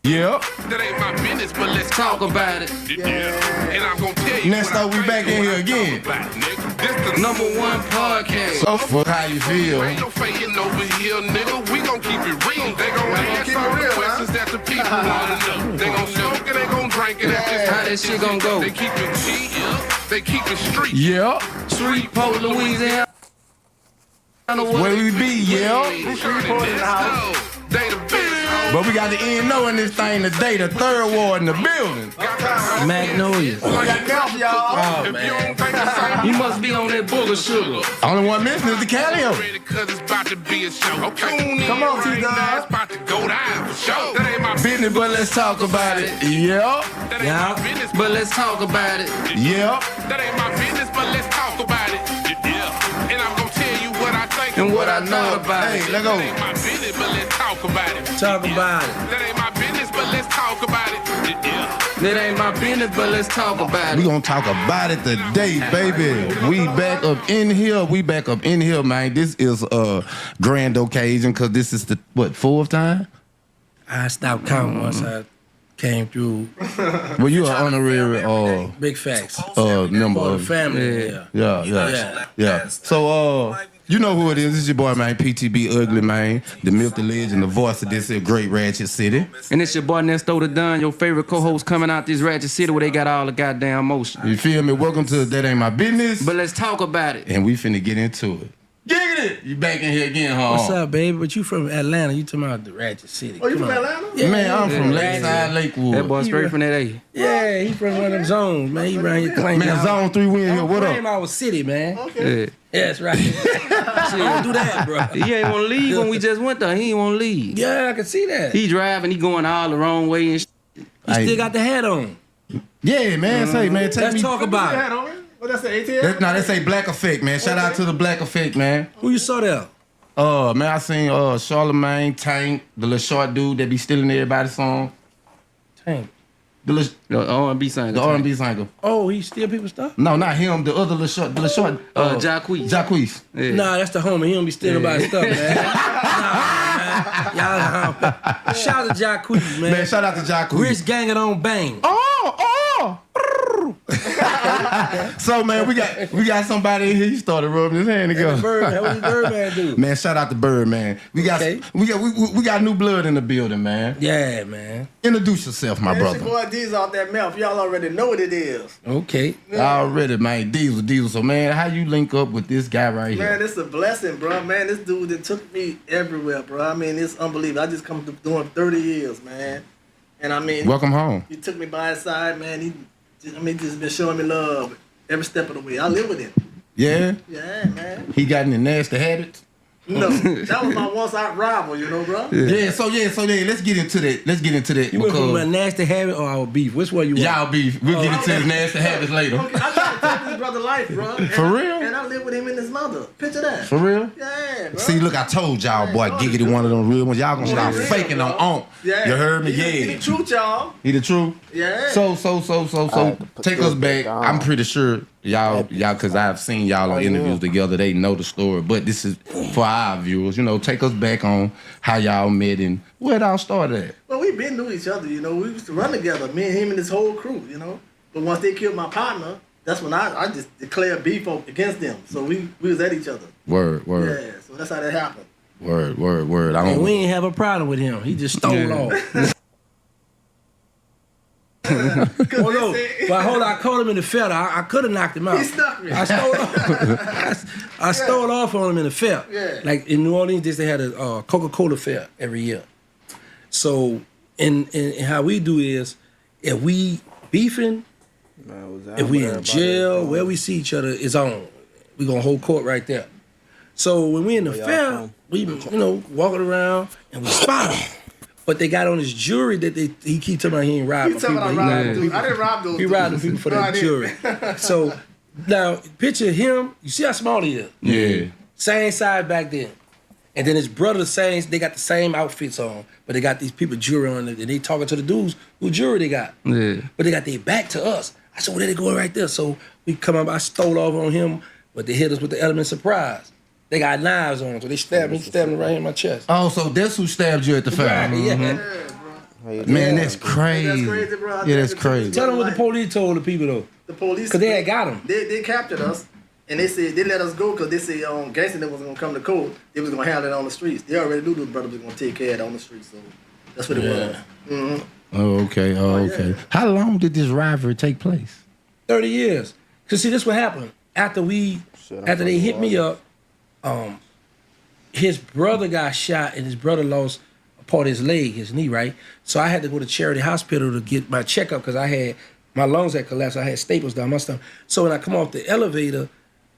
Yeah. That ain't my business, but let's talk about it. Yeah. And I'm gonna tell you. Next up, we back in here again. This the #1 podcast. So fuck how you feel. Ain't no faking over here, nigga. We gon' keep it real. They gon' answer all the questions that the people wanna know. They gon' smoke and they gon' drink and that's just how that shit gon' go. They keep it G, they keep it street. Yeah. Street, Port Louisiana. Where we be, yeah. They the best. But we got the end knowing this thing today, the third ward in the building. Magnolia. Oh, man. You must be on that booger sugar. Only one missing is the Calio. Cause it's about to be a show. Okay. Come on, T-Dog. It's about to go down for sure. That ain't my Business, but let's talk about it. Yeah. That ain't my business, but let's talk about it. Yeah. That ain't my business, but let's talk about it. Yeah. And I'm gonna tell you what I think and what I know about it. Hey, let go. That ain't my business, but let's talk about it. Talk about it. That ain't my business, but let's talk about it. Yeah. That ain't my business, but let's talk about We it. gonna talk about it today, baby. We back up in here. We back up in here, man. This is a grand occasion because this is the, what, fourth time? I stopped counting once I came through. Well, you are honorary Big facts. member For the of family, Yeah. So, you know who it is. It's your boy, man, PTB Ugly, man. The myth, the legend, the voice of this here great Ratchet City. And it's your boy Nesto the Dunn, your favorite co-host coming out this Ratchet City where they got all the goddamn motion. You feel me? Welcome to That Ain't My Business. But let's talk about it. And we finna get into it. Get it! You back in here again, huh? What's up, baby? But you from Atlanta. You talking about the Ratchet City. Oh, you Come from on. Atlanta? Yeah, Man, I'm from yeah. Lakeside, Lakewood. That boy straight from that A. Yeah, he from one of them zones, man. He around here claiming. Man, Zone 3 win here. What Claim up? our city, man. Okay. Yeah. Yeah, that's right. Don't do that, bro. He ain't want to leave when we just went there. He ain't want to leave. Yeah, I can see that. He driving, he going all the wrong way and He still got the hat on. Yeah, man. Say, man, take Let's me. talk about it. on it? What that's the ATL? They say Black Effect, man. Shout out to the Black Effect, man. Who you saw there? Man, I seen Charlemagne, Tank, the little short dude that be stealing everybody's song. Tank. The R&B singer. R&B singer. Oh, he steal people's stuff? No, not him. The other little short. Jacquees. Jacquees. Yeah. Nah, that's the homie. He don't be stealing nobody's stuff, man. Nah, man. Y'all, shout out to Jacquees, man. Man, shout out to Jacquees. Rich ganging on bang. Oh. So, man, we got somebody in here. He started rubbing his hand together. Bird, what did Birdman do? Man, shout out to Bird, man. We got new blood in the building, man. Yeah, man. Introduce yourself, my It's brother. your boy D's off that mouth. Y'all already know what it is. Okay. Already, man. Diesel. So, man, how you link up with this guy right here? Man, it's a blessing, bro. Man, this dude that took me everywhere, bro. I mean, it's unbelievable. I just come to doing 30 years, man. And I mean, Welcome home. he took me by his side, man. He just been showing me love every step of the way. I live with him. Yeah? Yeah, man. He got any nasty habits? No, that was my once-out rival, you know, bro. Yeah, so let's get into that. You went from a because nasty habit or our beef? Which one you want? y'all beef. We'll get into his nasty habits later. Okay, I try to take this brother life, bro. For real? And I live with him and his mother. Picture that. For real? Yeah, bro. See, look, I told y'all, boy, Giggity one of them real ones. Y'all gonna stop real, faking bro. on. Yeah. You heard me? He the Yeah. truth, y'all. He the truth? Yeah. So, take us back. I'm pretty sure y'all, because I've seen y'all on interviews together. They know the story, but this is for our viewers. You know, take us back on how y'all met and where it all started at. Well, we been knew each other, you know. We used to run together, me and him and his whole crew, you know. But once they killed my partner, that's when I just declared beef against them. So we was at each other. Word. Yeah, so that's how that happened. Word. I And don't. we ain't have a problem with him. He just stole off. Oh no! But hold on, I caught him in the fair. I could have knocked him out. He stuck me. I stole off. I stole off on him in the fair. Yeah. Like in New Orleans, they had a Coca-Cola fair every year. So, in how we do is, if we beefing, if we in jail, where we see each other is on. We gonna hold court right there. So when we in the fair, we walking around and we spot him. But they got on his jury that he keep talking about he ain't robbing people. I didn't rob those He robbing people for that jury. So now picture him. You see how small he is. Yeah. Same size back then. And then his brother, they got the same outfits on, but they got these people jury on it, and they talking to the dudes who jury they got. Yeah. But they got their back to us. I said, well, there they go right there. So we come up, I stole off on him, but they hit us with the element surprise. They got knives on them, so they stabbed me right here in my chest. Oh, so that's who stabbed you at the fair. Right, yeah. Man, that's crazy. That's crazy, bro. Yeah, that's crazy. Tell them what the police told the people though. The police, because they had got him. They captured us, and they said they let us go because they said Gangsta wasn't gonna come to court. They was gonna handle it on the streets. They already knew the brother was gonna take care of it on the streets. So that's what it was. Mm-hmm. Oh, okay. Okay. How long did this rivalry take place? 30 years. Cause see, this what happened after they hit me up. His brother got shot, and his brother lost a part of his leg, his knee, right? So I had to go to Charity Hospital to get my checkup because my lungs had collapsed. I had staples down my stomach. So when I come off the elevator,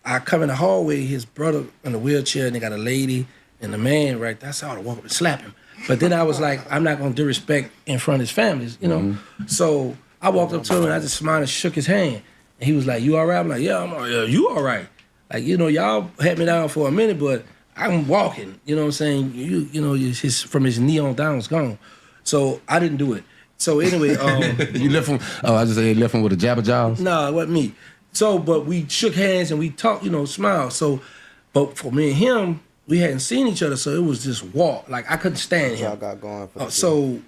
I come in the hallway, his brother in a wheelchair, and they got a lady and a man right there. So I had to walk up and slap him. But then I was like, I'm not going to disrespect in front of his families, you know? Mm-hmm. So I walked up to him, and I just smiled and shook his hand. And he was like, you all right? I'm like, yeah, I'm all right. Yeah, you all right. Like, y'all had me down for a minute, but I'm walking. You know what I'm saying? From his knee on down was gone. So I didn't do it. So anyway, you left him. Oh, I just said you left him with a jabber jaws. No, it wasn't me. So, but we shook hands and we talked. Smiled. So, but for me and him, we hadn't seen each other, so it was just walk. Like I couldn't stand him. Y'all got going for so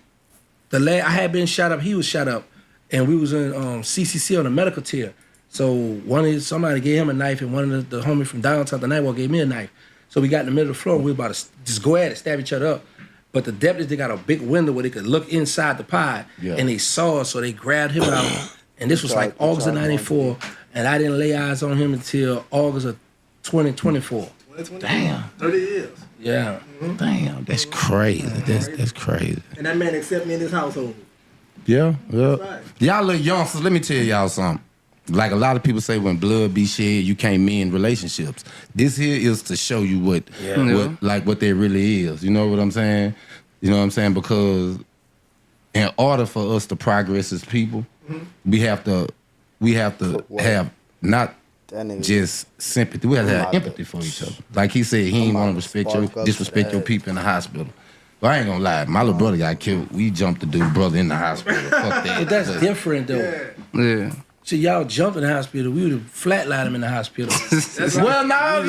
I had been shot up. He was shot up, and we was in CCC on a medical tier. So somebody gave him a knife, and one of the homies from downtown the night walk gave me a knife. So we got in the middle of the floor, and we were about to just go at it, stab each other up. But the deputies, they got a big window where they could look inside the pod, and they saw us, so they grabbed him out. And this was like August of '94, and I didn't lay eyes on him until August of 2024. Damn. 30 years. Yeah. Mm-hmm. Damn, that's crazy. That's crazy. And that man accepted me in his household. Yeah. Right. Y'all little youngsters, let me tell y'all something. Like a lot of people say, when blood be shed, you can't mend relationships. This here is to show you what there really is. You know what I'm saying? Because in order for us to progress as people, we have to have not just sympathy. We have to have empathy for each other. Like he said, he ain't want to disrespect your people in the hospital. But I ain't gonna lie, my little brother got killed. We jumped the dude brother in the hospital. Fuck that. But that's different though. Yeah. So y'all jump in the hospital, we would have flatlined him in the hospital. Well, no.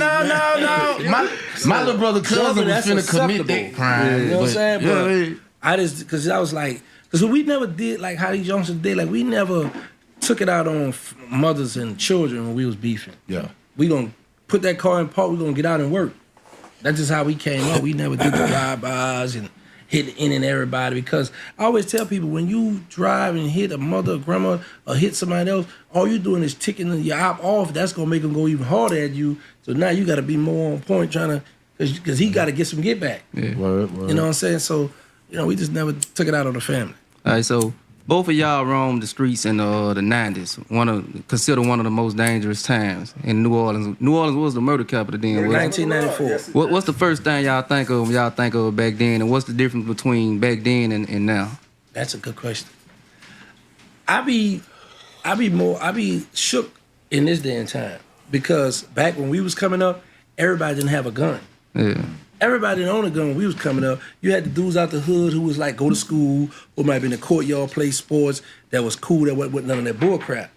My little brother cousin was finna commit that crime. You know what I'm saying? But I just, because I was like, because we never did like how these youngsters did. Like we never took it out on mothers and children when we was beefing. Yeah. We gonna put that car in park, we gonna get out and work. That's just how we came up. We never did the drive-bys and hit in and everybody, because I always tell people, when you drive and hit a mother or grandma or hit somebody else, all you're doing is ticking your op off. That's gonna make them go even harder at you. So now you got to be more on point, trying to, because he got to get some get back. Yeah. Word. You know what I'm saying? So we just never took it out on the family. All right, so both of y'all roamed the streets in the 90s. Considered one of the most dangerous times in New Orleans. New Orleans was the murder capital then. 1994. What's the first thing y'all think of when y'all think of back then, and what's the difference between back then and now? That's a good question. I be shook in this day and time, because back when we was coming up, everybody didn't have a gun. Yeah. Everybody didn't own a gun when we was coming up. You had the dudes out the hood who was like, go to school, or might be in the courtyard, play sports. That was cool. That wasn't none of that bull crap.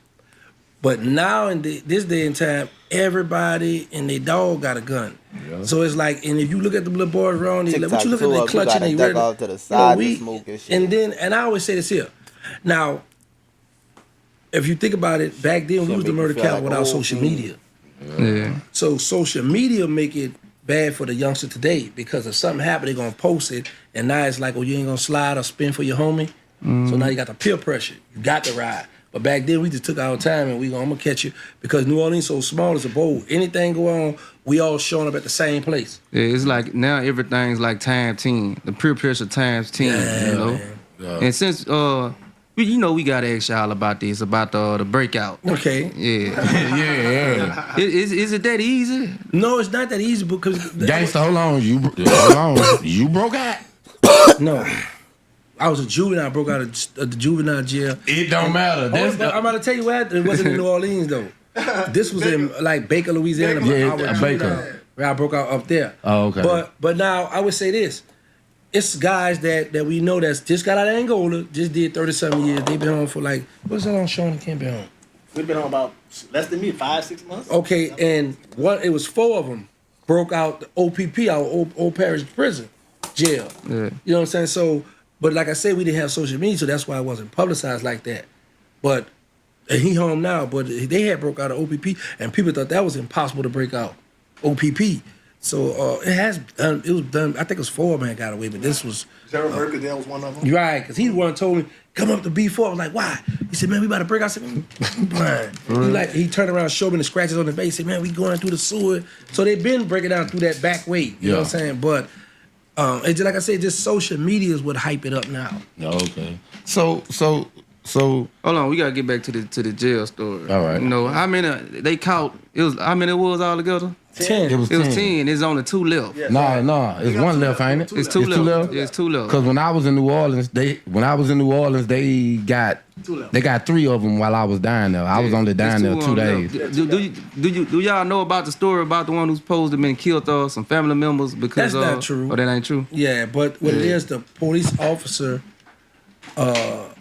But now in this day and time, everybody and their dog got a gun. Yeah. So it's like, and if you look at the little boys around, like, what you look at, they clutching, they ready off to the side, smoke and shit. And I always say this here. Now, if you think about it, back then we was the murder capital without social media. Yeah. So social media make it bad for the youngster today, because if something happened, they're gonna post it, and now it's like, oh, you ain't gonna slide or spin for your homie. So now you got the peer pressure. You got to ride. But back then we just took our time, and I'm gonna catch you, because New Orleans so small, it's a bowl. Anything go on, we all showing up at the same place. Yeah, it's like now everything's like times 10. The peer pressure times 10. Yeah. And since we gotta ask y'all about this, about the breakout. Okay. Yeah. Is it that easy? No, it's not that easy, because Gangsta, hold on. You broke out? No. I was a juvenile, broke out of the juvenile jail. It don't matter. I'm about to tell you what, it wasn't in New Orleans though. This was in like Baker, Louisiana. Baker. Where I broke out up there. Oh, okay. But now I would say this. It's guys that we know that's just got out of Angola, just did 30-something years. They've been home for like, what's that on Sean and Kim been home? We've been home about less than 5-6 months. Okay, and it was 4 of them broke out the OPP, our old parish prison jail. Yeah. You know what I'm saying? So But like I said, we didn't have social media, so that's why it wasn't publicized like that. But and he home now, but they had broke out of OPP, and people thought that was impossible to break out OPP. So it was done. I think it was Foreman got away, but this was Gerald Burger. That was one of them. right, because he the one told me come up to B4. I was like, why? He said, man, we about to break out. I said, man, you blind. He turned around, showed me the scratches on the face. He said, man, we going through the sewer. So they've been breaking down through that back way. You know what I'm saying? But it's just, like I said, just social media is what hype it up now. Okay. So hold on, we gotta get back to the jail story. All right. You know how many they caught? It was how many it was all together? 10. it was 10. There's only 2 left. Yeah. No, it's one left, ain't it? It's 2 left. Yeah, it's 2 left. Because when I was in New Orleans, they got 2 left. they got 3 of them while I was down there. I was only down there 2 days. Do y'all know about the story about the one who's supposed to have been killed or some family members because That's not true. Oh, that ain't true. Yeah, but what it is, the police officer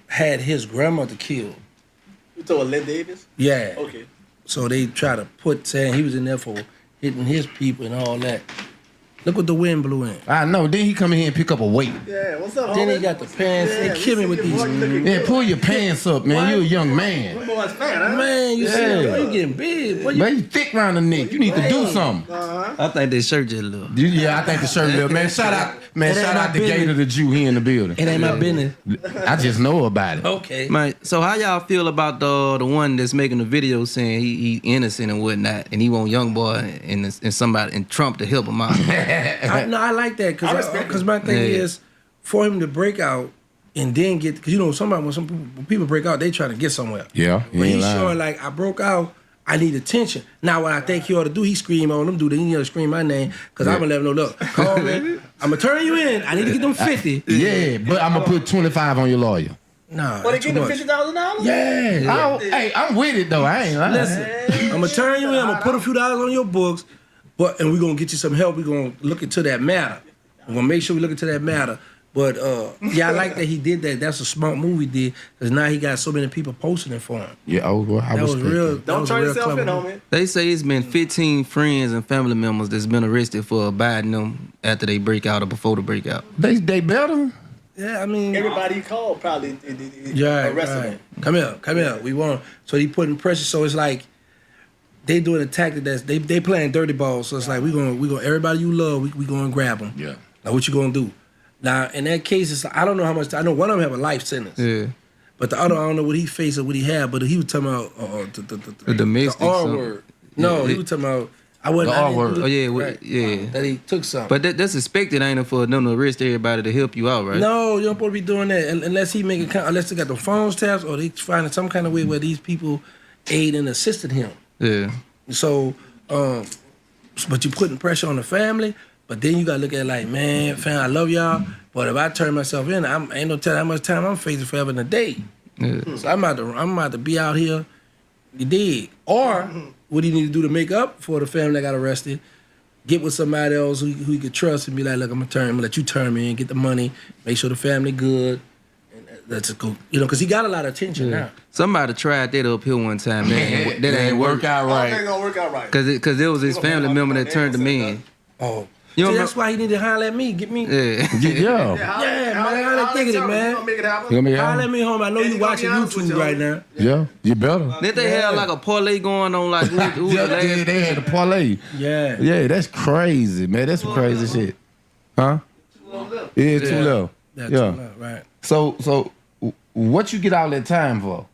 had his grandmother killed. You told Lynn Davis? Yeah. Okay. So they try to saying he was in there for hitting his people and all that. Look what the wind blew in. I know. Then he come in here and pick up a weight. Yeah, what's up, Then homie? he got the pants. Yeah, They kill me with these. Yeah, pull your pants up, man. You a young man. That boy's fat, huh? Man, you see, Yeah. boy, you getting big. Boy, Man, you thick round the neck. You need to do something. I think this shirt just a little. Yeah, I think the shirt little man. Shout out It ain't to my Gator the Jew. He in the building. it ain't my business. I just know about it. Okay. Man, so how y'all feel about the one that's making the video saying he innocent and whatnot, and he want young boy and somebody and Trump to help him out? I like that because my thing is for him to break out and then get, because you know when people break out, they try to get somewhere. Yeah, you But ain't he's lying. showing like I broke out. I need attention. Now, what I think he ought to do, he scream on them dude. He need to scream my name because I'm gonna let him know. Look, call me. I'm gonna turn you in. I need to get them 50. Yeah, but I'm gonna put 25 on your lawyer. Nah, What, they that's give too him much. $50,000? Yeah. Hey, I'm with it though. I ain't lying. Listen, I'm gonna turn you in. I'm gonna put a few dollars on your books, and we're gonna get you some help. We're gonna look into that matter. We're gonna make sure we look into that matter. But yeah, I like that he did that. That's a smart move he did because now he got so many people posting it for him. Yeah, well, I That was respect real. it. Don't turn yourself in, homie. They say it's been 15 friends and family members that's been arrested for abiding them after they break out or before the breakout. They better. Yeah, I mean, Everybody he called probably arrested him. Come here. We want. So he putting pressure. So it's like they doing a tactic that's they playing dirty ball. So it's like we gonna everybody you love, we gonna grab them. Yeah. Now what you gonna do? Now in that case, it's I don't know how much. I know one of them have a life sentence. Yeah. But the other, I don't know what he faced or what he had. But he was talking about The domestic. the R something. word. No, Yeah, he was talking about. I wasn't. The I R didn't word. do Oh, yeah, right. yeah. That he took something. But that's expected, ain't it, for them to arrest everybody to help you out, right? No, you don't supposed to be doing that unless he make it. Unless they got the phones taps or they finding some kind of way where these people aid and assisted him. Yeah. So, but you putting pressure on the family. But then you gotta look at it like, man, fam, I love y'all. But if I turn myself in, ain't no telling how much time I'm facing forever in a day. Yeah. So I'm about to be out here. You dig? Or what do you need to do to make up for the family that got arrested? Get with somebody else who you could trust and be like, look, I'm gonna let you turn me in, get the money, make sure the family good. And that's cool, you know, because he got a lot of attention now. Somebody tried that up here one time. That ain't work out I don't think it's gonna work out right. Because it was his family member that turned him in. Oh, You know see, what that's why he need to holler at me, get me. Yeah. Yeah. Yeah, man, I done think of it, man. You gonna make it happen? You gonna be Holler out? at me home. I know And you he gonna watching be honest with YouTube you, right now. Yeah, you better. Did they have like a parlay going on like who Yeah, the last? they had a parlay. Yeah. Yeah, that's crazy, man. That's some crazy shit. Huh? Yeah, too low. That's Yeah. right. So what you get all that time for?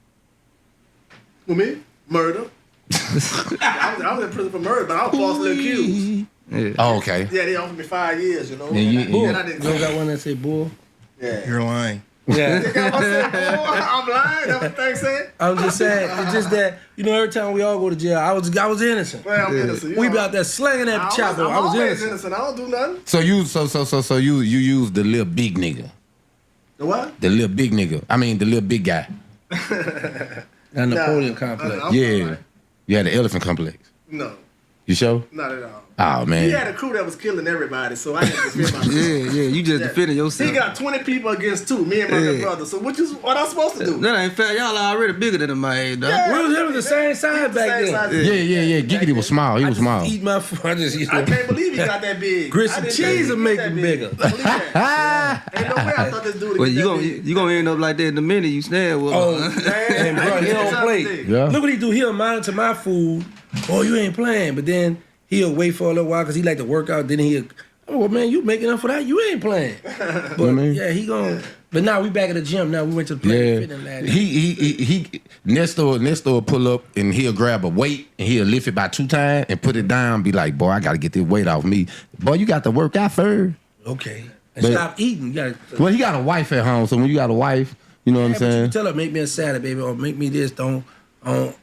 Who, me? Murder. I was in prison for murder, but I was falsely accused. Yeah. Oh, okay. Yeah, they offered me 5 years, you know. Yeah, you- And I You didn't don't got one that say bull? Yeah. You're lying. Yeah. I'm lying. That's what they said. I'm just saying, it's just that, you know, every time we all go to jail, I was innocent. Well, I'm innocent. We be out there slanging that chopper. I was always innocent. I don't do nothing. So you use the little big nigga. The what? The little big nigga. I mean the little big guy. That Napoleon complex. I'm Yeah. fine. You had the elephant complex. No. You sure? Not at all. Oh man. He had a crew that was killing everybody, so I had to defend myself. Yeah, you just defended yourself. He got 20 people against 2, me and my little brother. So what I'm supposed to do? That ain't fair. Y'all already bigger than my age, dog. Yeah. We was the same size back then. Yeah. Giggity was small. He was small. Eat my food. I can't believe he got that big. Grits and cheese will make him bigger. Ain't no way I thought this dude Well, would get that you gonna end up like that in the minute you snare with Oh, him. man, bro, he don't play. Yeah. Look what he do. He'll monitor my food. Oh, you ain't playing. But then he'll wait for a little while because he like to work out. Then he'll, oh, man, you making up for that? You ain't playing. But, yeah, he gonna. But now we back at the gym. Now we went to the play. Yeah. He Nestor will pull up and he'll grab a weight and he'll lift it by 2 times and put it down. Be like, boy, I got to get this weight off me. Boy, you got to work out first. Okay. And stop eating. You gotta, well, he got a wife at home, so when you got a wife, you know what I'm saying? You tell her, make me a salad, baby, or make me this. Don't pump,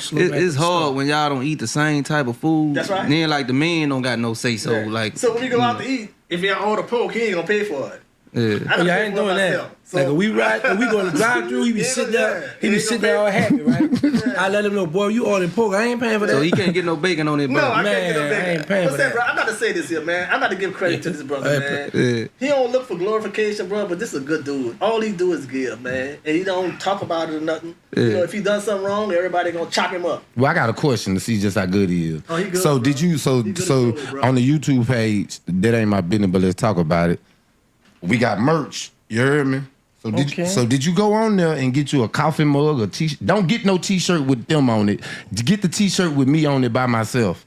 slow back. It's hard when y'all don't eat the same type of food. That's right. And then like the men don't got no say so. Yeah. Like so when we go out to eat, if y'all order pork, he ain't gonna pay for it. Yeah. I ain't doing that. So, like we go to the drive-through, he be sitting there, all happy, right? I let him know, boy, you ordering pork, I ain't paying for that. So he can't get no bacon on it, bro. No, I can't get no I bacon. ain't paying for that. Bro, I gotta say this here, man. I gotta give credit to this brother, man. He don't look for glorification, bro, but this is a good dude. All he do is give, man. And he don't talk about it or nothing. You know, if he done something wrong, everybody gonna chop him up. Well, I got a question to see just how good he is. Oh, he good, so bro. did you? So on the YouTube page, that ain't my business, but let's talk about it. We got merch. You heard me? So did you go on there and get you a coffee mug or t-shirt? Don't get no t-shirt with them on it. Get the t-shirt with me on it by myself.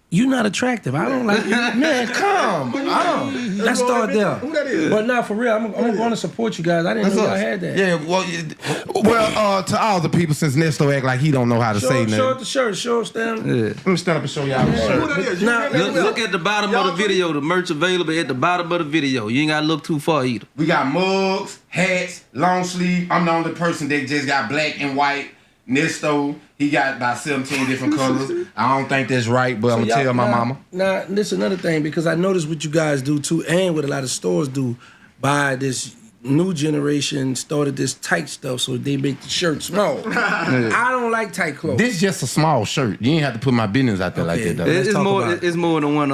You not attractive. I don't like you. Man, come on. Let's start there. Who that is? But now, for real, I'm going to support you guys. I didn't know y'all had that. Yeah, well, to all the people, since Nestor act like he don't know how to say nothing. Show the shirt. Show us down. Let me stand up and show y'all the shirt. Who that is? Now, Look at the bottom of the video. The merch available at the bottom of the video. You ain't gotta look too far either. We got mugs, hats, long sleeve. I'm the only person that just got black and white. Nesto, he got about 17 different colors. I don't think that's right, but I'm gonna tell my mama. Now, this is another thing, because I noticed what you guys do too, and what a lot of stores do, by this new generation started this tight stuff, so they make the shirt small. I don't like tight clothes. This just a small shirt. You ain't have to put my business out there like that, though. It's more than one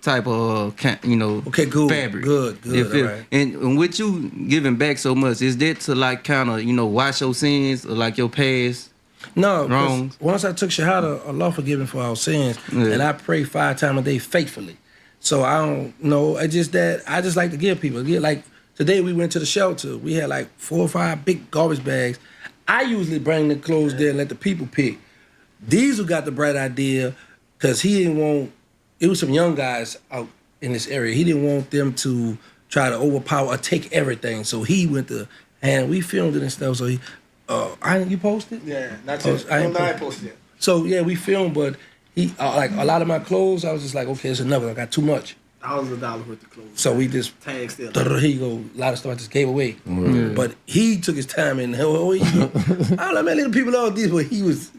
type of okay, good, fabric. Good. All right. And with you giving back so much, is that to like kind of wash your sins or like your past? No, wrong. Once I took Shahada, Allah forgiven for our sins, and I pray 5 times a day faithfully. So I don't know. I just like to give people. Like today we went to the shelter. We had like 4 or 5 big garbage bags. I usually bring the clothes there and let the people pick. Diesel got the bright idea because he didn't want. It was some young guys out in this area. He didn't want them to try to overpower or take everything. So he went to, and we filmed it and stuff. So he. You posted? Yeah, not yet. I posted it. So yeah, we filmed, but he like a lot of my clothes. I was just like, okay, it's enough. I got too much. $1,000 worth of clothes. So we just tag still. Here you go. A lot of stuff I just gave away. But he took his time and I don't know, man, little people all this, but he was,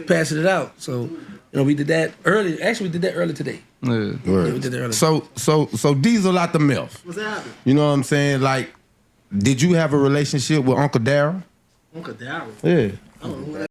passing it out. So we did that early. Actually, we did that early today. Yeah, we did that early. So Diesel out the mouth. What's happening? You know what I'm saying? Like, did you have a relationship with Uncle Darryl? Uncle Darryl? Yeah. I don't know who that